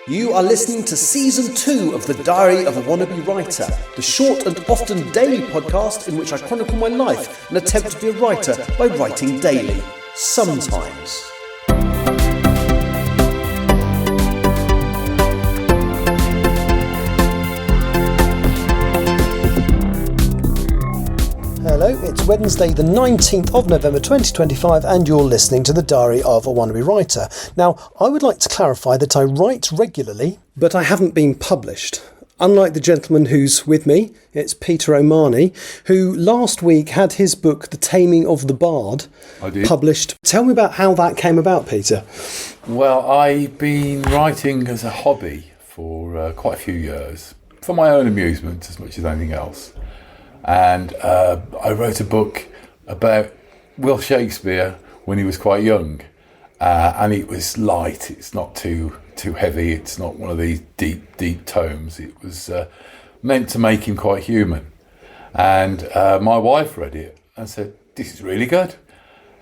You are listening to Season 2 of The Diary of a Wannabe Writer, the short and often daily podcast in which I chronicle my life and attempt to be a writer by writing daily. Sometimes. Hello, it's Wednesday the 19th of November 2025 and you're listening to The Diary of a Wannabe Writer. Now, I would like to clarify that I write regularly, but I haven't been published. Unlike the gentleman who's with me, it's Peter O'Mahony, who last week had his book, The Taming of the Bard, published. Tell me about how that came about, Peter. Well, I've been writing as a hobby for quite a few years, for my own amusement as much as anything else. And I wrote a book about Will Shakespeare when he was quite young, and it was light. It's not too heavy. It's not one of these deep tomes. It was meant to make him quite human. And my wife read it and said, "This is really good."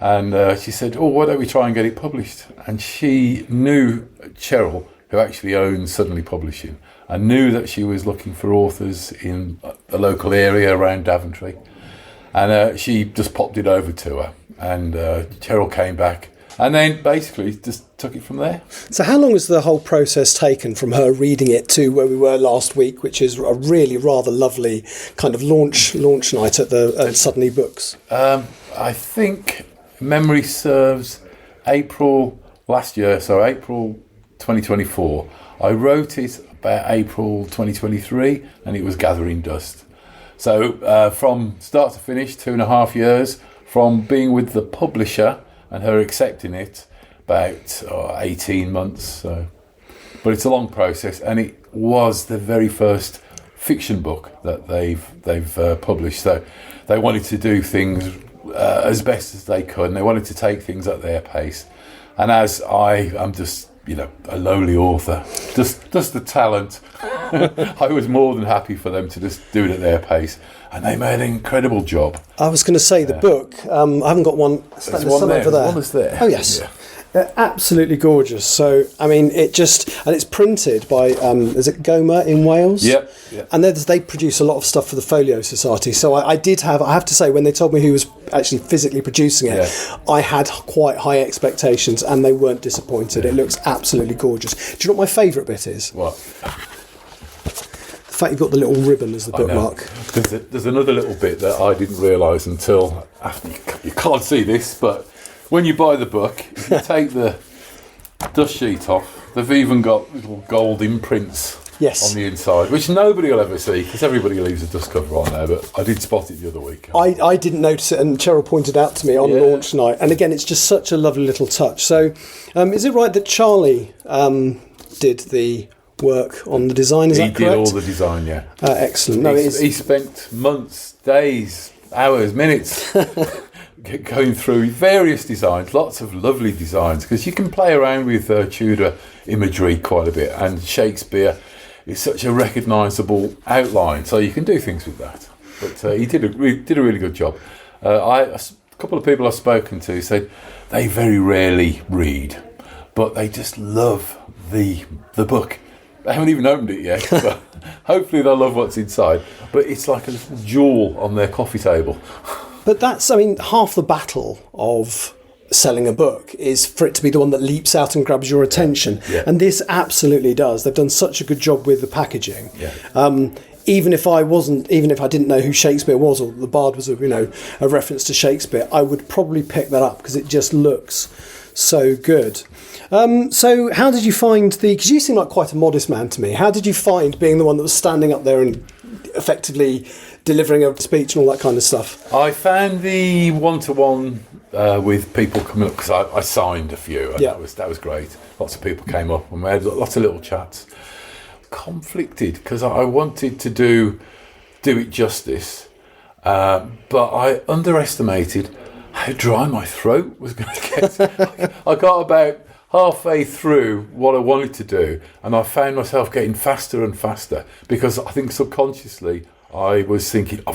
And she said, "Oh, why don't we try and get it published?" And she knew Cheryl, who actually owns Suddenly Publishing. I knew that she was looking for authors in the local area around Daventry, and she just popped it over to her, and Cheryl came back, and then basically just took it from there. So how long has the whole process taken from her reading it to where we were last week, which is a really rather lovely kind of launch night at the Suddenly Books? I think memory serves April last year, so April 2024. I wrote it about April 2023 and it was gathering dust. So from start to finish, 2.5 years, from being with the publisher and her accepting it, about 18 months. So. But it's a long process, and it was the very first fiction book that they've published. So they wanted to do things as best as they could, and they wanted to take things at their pace. And as I am just, a lowly author, just the talent, I was more than happy for them to just do it at their pace, and they made an incredible job. I was going to say the book. I haven't got one. There's one there. There's one that's there. Oh yes. Yeah. They're absolutely gorgeous. So, I mean, and it's printed by, is it Goma in Wales? Yep. And they produce a lot of stuff for the Folio Society. So I have to say, when they told me who was actually physically producing it, I had quite high expectations and they weren't disappointed. It looks absolutely gorgeous. Do you know what my favourite bit is? What? The fact you've got the little ribbon as the bookmark. There's another little bit that I didn't realise until after. You can't see this, but when you buy the book, if you take the dust sheet off, they've even got little gold imprints on the inside, which nobody will ever see because everybody leaves a dust cover on there, but I did spot it the other week. I didn't notice it, and Cheryl pointed out to me on launch night. And again, it's just such a lovely little touch. So is it right that Charlie did the work on the design? Is that correct? He did all the design, yeah. Excellent. He spent months, days, hours, minutes going through various designs, lots of lovely designs, because you can play around with Tudor imagery quite a bit, and Shakespeare is such a recognisable outline, so you can do things with that. But he did a really good job. A couple of people I've spoken to said they very rarely read, but they just love the book. They haven't even opened it yet, but hopefully they'll love what's inside. But it's like a little jewel on their coffee table. But that's, half the battle of selling a book is for it to be the one that leaps out and grabs your attention. Yeah. And this absolutely does. They've done such a good job with the packaging. Yeah. Even if I didn't know who Shakespeare was, or the Bard was a reference to Shakespeare, I would probably pick that up because it just looks so good. So how did you find because you seem like quite a modest man to me, how did you find being the one that was standing up there and effectively delivering a speech and all that kind of stuff? I found the one-to-one with people coming up, because I signed a few, and that was great. Lots of people came up and we had lots of little chats. Conflicted, because I wanted to do it justice, but I underestimated how dry my throat was going to get. I got about halfway through what I wanted to do, and I found myself getting faster and faster, because I think subconsciously I was thinking, I'm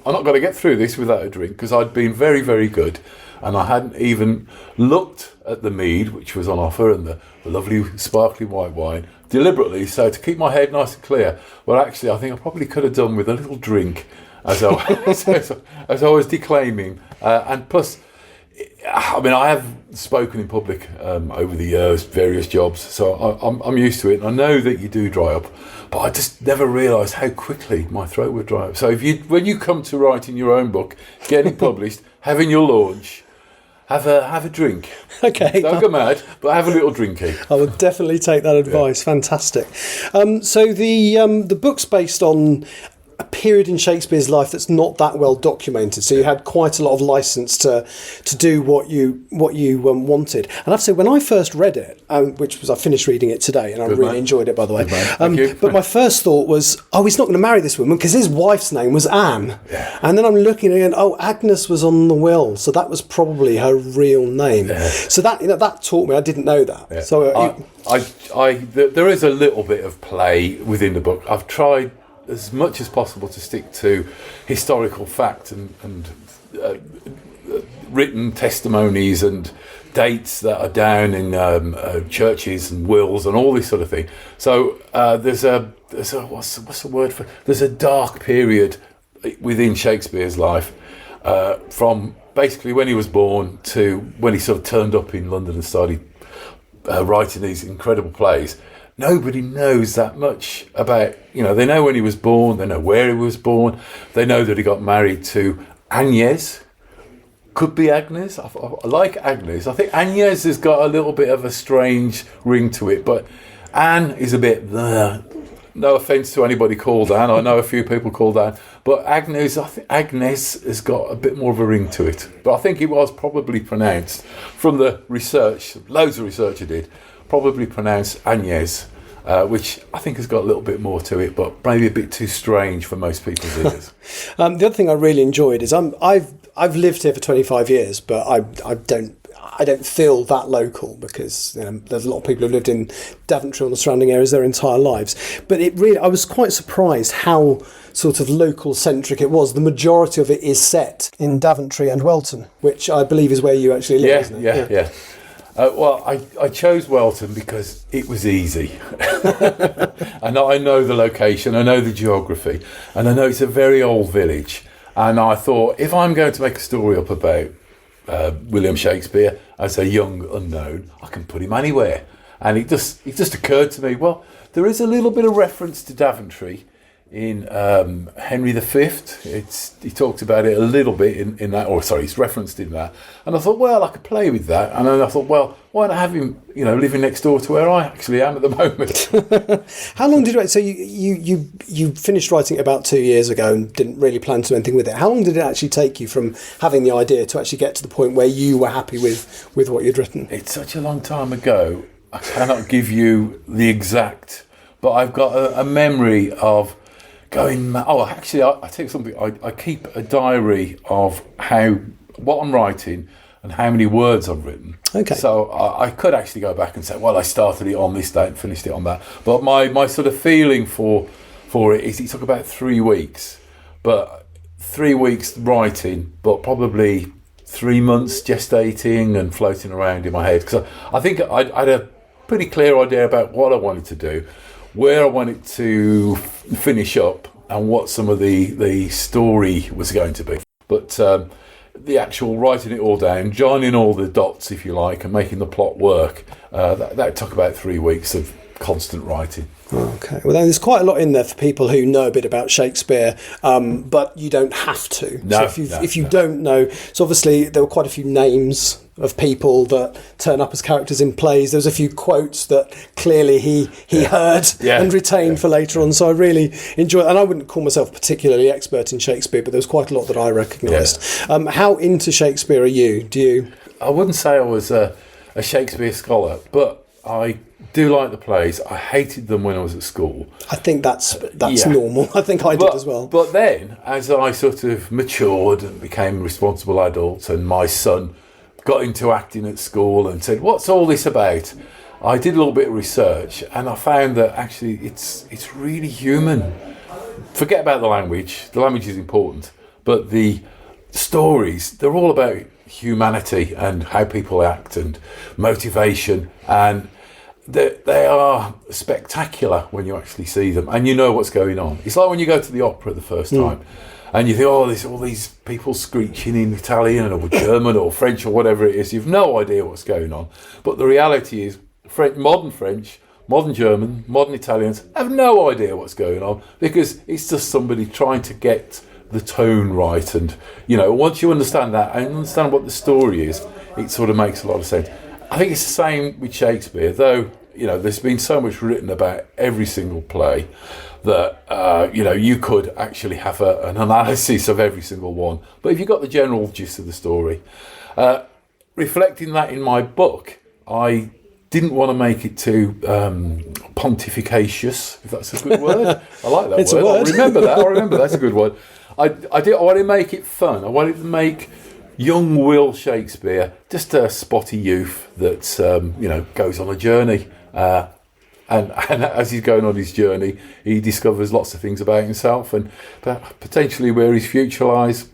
not going to get through this without a drink, because I'd been very, very good. and I hadn't even looked at the mead which was on offer and the lovely sparkling white wine deliberately, so to keep my head nice and clear. Well, actually, I think I probably could have done with a little drink as I was declaiming, and plus, I mean, I have spoken in public over the years, various jobs, so I'm used to it, and I know that you do dry up, but I just never realised how quickly my throat would dry up. So when you come to writing your own book, getting published, having your launch, have a drink. Okay. Don't go mad, but have a little drinky. I would definitely take that advice. Yeah. Fantastic. So the book's based on a period in Shakespeare's life that's not that well documented, so you had quite a lot of license to do what you wanted. And I have to say, when I first read it, which was, I finished reading it today, and I really enjoyed it, by the way. Thank you. But my first thought was, oh, he's not going to marry this woman because his wife's name was Anne. Yeah. And then I'm looking again, oh, Agnes was on the will, so that was probably her real name. Yeah. So that taught me. I didn't know that. Yeah. So there is a little bit of play within the book. I've tried as much as possible to stick to historical fact and written testimonies and dates that are down in churches and wills and all this sort of thing. So there's a what's the word for? There's a dark period within Shakespeare's life, from basically when he was born to when he sort of turned up in London and started writing these incredible plays. Nobody knows that much about, they know when he was born, they know where he was born, they know that he got married to Agnes. Could be Agnes. I like Agnes. I think Agnes has got a little bit of a strange ring to it, but Anne is a bit, no offence to anybody called Anne, I know a few people called Anne, but Agnes, I think Agnes has got a bit more of a ring to it. But I think it was probably pronounced, from the research, loads of research I did, probably pronounced Agnes, which I think has got a little bit more to it, but maybe a bit too strange for most people's ears. The other thing I really enjoyed is I've lived here for 25 years, but I don't feel that local because there's a lot of people who've lived in Daventry and the surrounding areas their entire lives. But I was quite surprised how sort of local centric it was. The majority of it is set in Daventry and Welton, which I believe is where you actually live, isn't it? Yeah. Well, I chose Welton because it was easy. And I know the location, I know the geography, and I know it's a very old village. And I thought, if I'm going to make a story up about William Shakespeare as a young unknown, I can put him anywhere. And it just occurred to me, well, there is a little bit of reference to Daventry in Henry V. He talks about it a little bit in that, he's referenced in that. And I thought, well, I could play with that. And then I thought, well, why not have him, living next door to where I actually am at the moment? How long did you write? So you finished writing it about 2 years ago and didn't really plan to do anything with it. How long did it actually take you from having the idea to actually get to the point where you were happy with what you'd written? It's such a long time ago. I cannot give you the exact, but I've got a memory of going. Actually, I tell you something. I keep a diary of what I'm writing and how many words I've written. Okay. So I could actually go back and say, well, I started it on this date and finished it on that. But my sort of feeling for it is it took about 3 weeks, but 3 weeks writing, but probably 3 months gestating and floating around in my head, because I think I had a pretty clear idea about what I wanted to do, where I wanted to finish up, and what some of the story was going to be. But the actual writing it all down, joining all the dots, if you like, and making the plot work, that took about 3 weeks of constant writing. Okay, well, there's quite a lot in there for people who know a bit about Shakespeare, but you don't have to. No, so if you don't know, so obviously there were quite a few names of people that turn up as characters in plays. There's a few quotes that clearly he heard and retained for later on. So I really enjoyed it. And I wouldn't call myself particularly expert in Shakespeare, but there was quite a lot that I recognised. Yeah. How into Shakespeare are you? Do you? I wouldn't say I was a Shakespeare scholar, but I do like the plays. I hated them when I was at school. I think that's normal. I think I did as well. But then, as I sort of matured and became a responsible adult, and my son got into acting at school and said, what's all this about? I did a little bit of research, and I found that actually it's really human. Forget about the language. The language is important, but the stories, they're all about humanity and how people act and motivation, and they are spectacular when you actually see them and you know what's going on. It's like when you go to the opera the first time and you think, oh, there's all these people screeching in Italian or German or French or whatever it is. You've no idea what's going on. But the reality is French, modern German, modern Italians have no idea what's going on, because it's just somebody trying to get the tone right. And, you know, once you understand that and understand what the story is, it sort of makes a lot of sense. I think it's the same with Shakespeare, though, you know, there's been so much written about every single play that, you know, you could actually have an analysis of every single one. But if you got the general gist of the story, reflecting that in my book, I didn't want to make it too pontificatious, if that's a good word. I like that word. I'll remember that. That's a good word. I wanted to make it fun. I wanted to make young Will Shakespeare just a spotty youth that you know, goes on a journey, and as he's going on his journey, he discovers lots of things about himself and potentially where his future lies.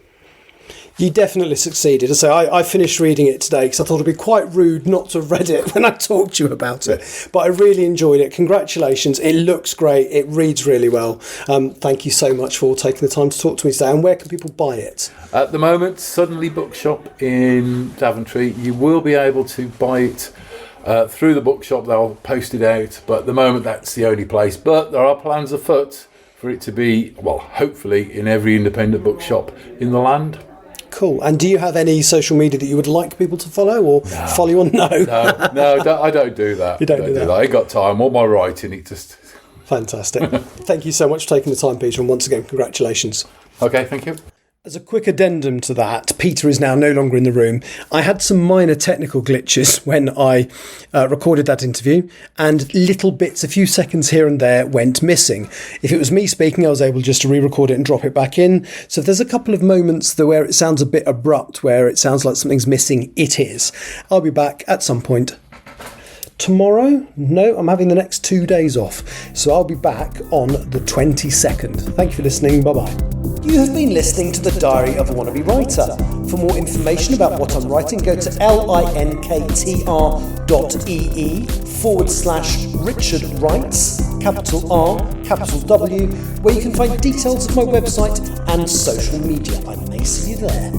You definitely succeeded. So I finished reading it today because I thought it'd be quite rude not to have read it when I talked to you about it. But I really enjoyed it. Congratulations. It looks great. It reads really well. Thank you so much for taking the time to talk to me today. And where can people buy it? At the moment, Suddenly Bookshop in Daventry. You will be able to buy it through the bookshop. They'll post it out. But at the moment, that's the only place. But there are plans afoot for it to be, well, hopefully in every independent bookshop in the land. Cool. And do you have any social media that you would like people to follow or follow you on? No, I don't do that. You don't do that. I ain't got time. All my writing, it just... Fantastic. Thank you so much for taking the time, Peter. And once again, congratulations. Okay, thank you. As a quick addendum to that, Peter is now no longer in the room. I had some minor technical glitches when I recorded that interview, and little bits, a few seconds here and there, went missing. If it was me speaking, I was able just to re-record it and drop it back in. So if there's a couple of moments where it sounds a bit abrupt, where it sounds like something's missing, it is. I'll be back at some point. Tomorrow? No, I'm having the next 2 days off. So I'll be back on the 22nd. Thank you for listening. Bye-bye. You have been listening to The Diary of a Wannabe Writer. For more information about what I'm writing, go to linktr.ee/Richard Writes, capital R, capital W, where you can find details of my website and social media. I may see you there.